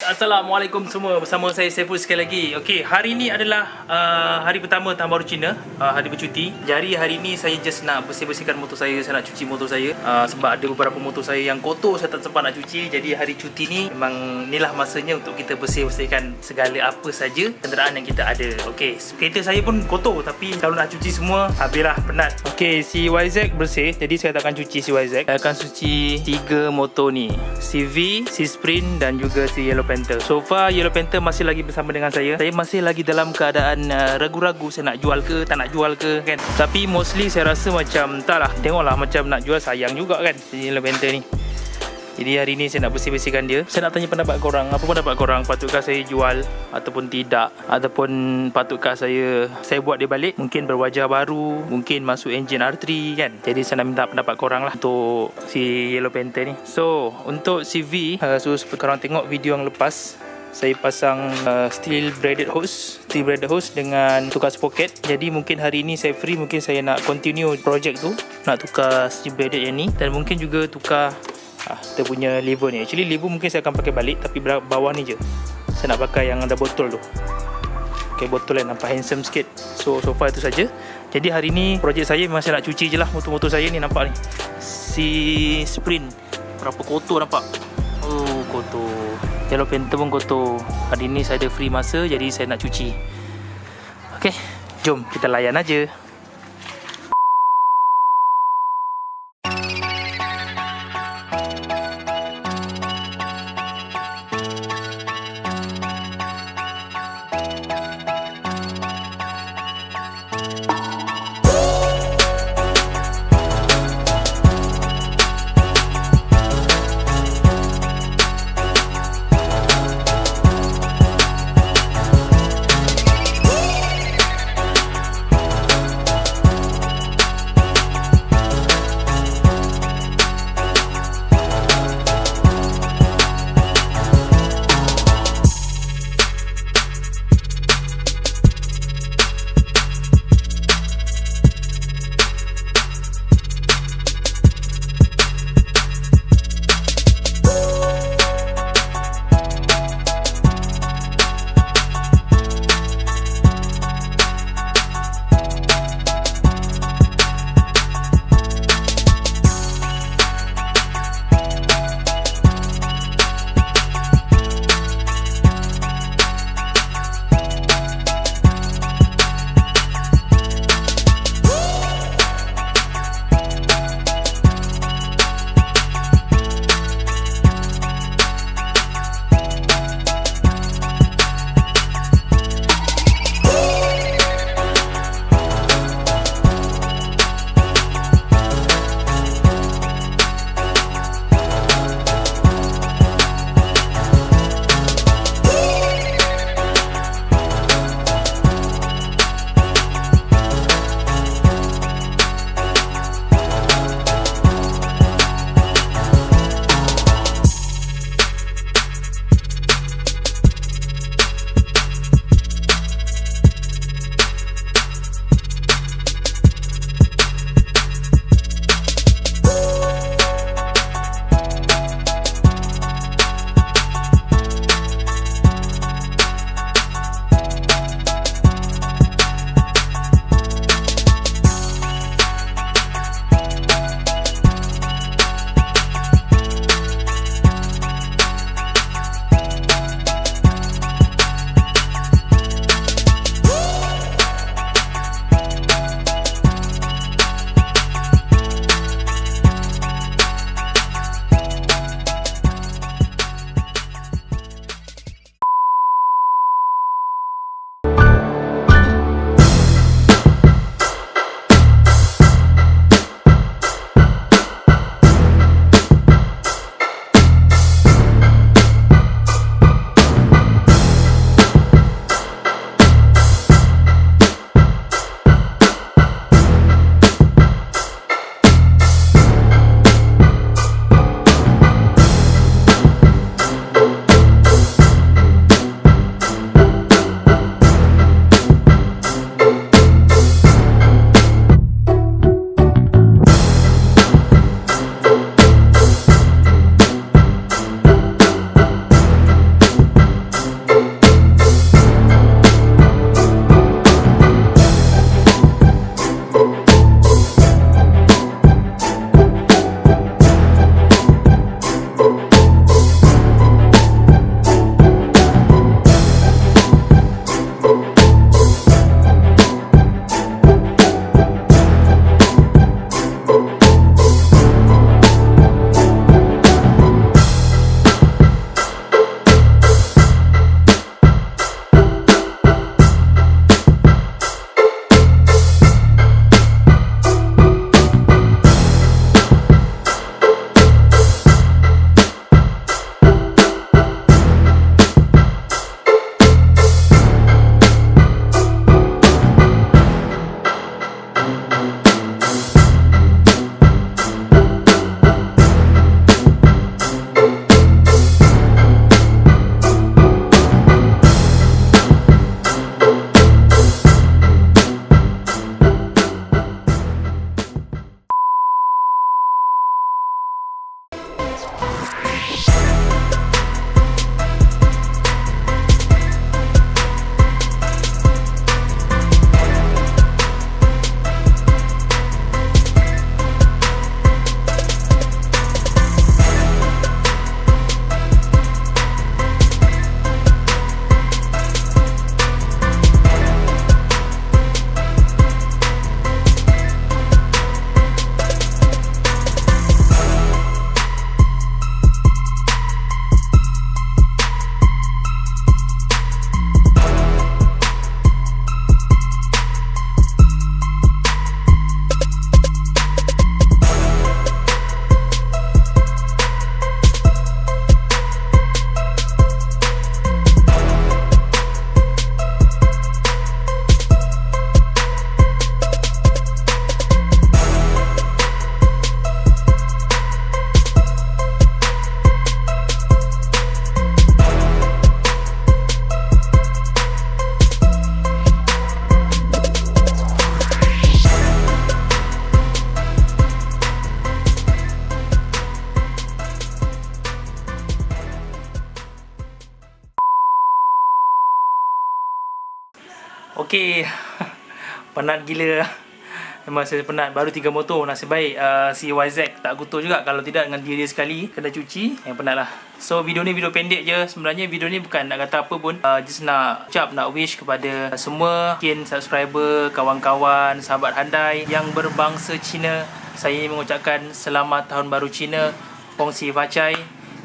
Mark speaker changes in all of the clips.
Speaker 1: Assalamualaikum semua, bersama saya Saiful sekali lagi. Okey, hari ni adalah hari pertama tahun baru Cina, hari bercuti. Jadi hari ni saya just nak bersih-bersihkan motor saya nak cuci motor saya. Sebab ada beberapa motor saya yang kotor, saya tak sempat nak cuci. Jadi hari cuti ni memang inilah masanya untuk kita bersih-bersihkan segala apa saja kenderaan yang kita ada. Okey, kereta saya pun kotor, tapi kalau nak cuci semua habislah penat. Okey, si YZ bersih, jadi saya tak akan cuci si YZ. Saya akan cuci 3 motor ni, CV, si Sprint dan juga si Yellow Panther. So far Yellow Panther masih lagi bersama dengan saya. Saya masih lagi dalam keadaan ragu-ragu saya nak jual ke tak nak jual ke kan. Tapi mostly saya rasa macam entahlah, tengoklah, macam nak jual sayang juga kan si Yellow Panther ni. Jadi hari ni saya nak bersih-bersihkan dia. Saya nak tanya pendapat korang. Apa pendapat korang? Patutkah saya jual ataupun tidak? Ataupun patutkah saya buat dia balik? Mungkin berwajah baru, mungkin masuk enjin R3 kan. Jadi saya nak minta pendapat korang lah untuk si Yellow Panther ni. So untuk CV, seperti korang tengok video yang lepas, saya pasang steel braided hose dengan tukar sprocket. Jadi mungkin hari ni saya free, mungkin saya nak continue project tu, nak tukar steel braided yang ni, dan mungkin juga tukar kita punya lever ni. Actually lever mungkin saya akan pakai balik, tapi bawah ni je saya nak pakai yang ada botol tu. Okay, botol yang nampak handsome sikit. So far itu saja. Jadi hari ni projek saya memang saya nak cuci je lah motor-motor saya ni. Nampak ni si Sprint berapa kotor nampak. Oh kotor. Yellow Panther pun kotor. Hari ni saya ada free masa, jadi saya nak cuci. Okay, jom kita layan aja. Okay. Penat gila. Memang saya penat. Baru 3 motor. Nasib baik si YZ tak kutuk juga. Kalau tidak dengan dia sekali kena cuci. Yang penat lah. So video ni video pendek je. Sebenarnya video ni bukan nak kata apa pun. Just nak ucap, nak wish kepada semua mungkin subscriber, kawan-kawan, sahabat handai yang berbangsa Cina. Saya mengucapkan selamat tahun baru Cina. Pong Si Facai.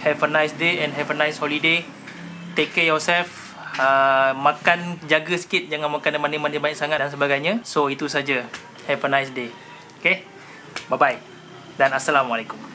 Speaker 1: Have a nice day and have a nice holiday. Take care yourself. Makan, jaga sikit, jangan makan manis-manis banyak sangat dan sebagainya. So itu saja. Have a nice day. Okay, bye bye dan assalamualaikum.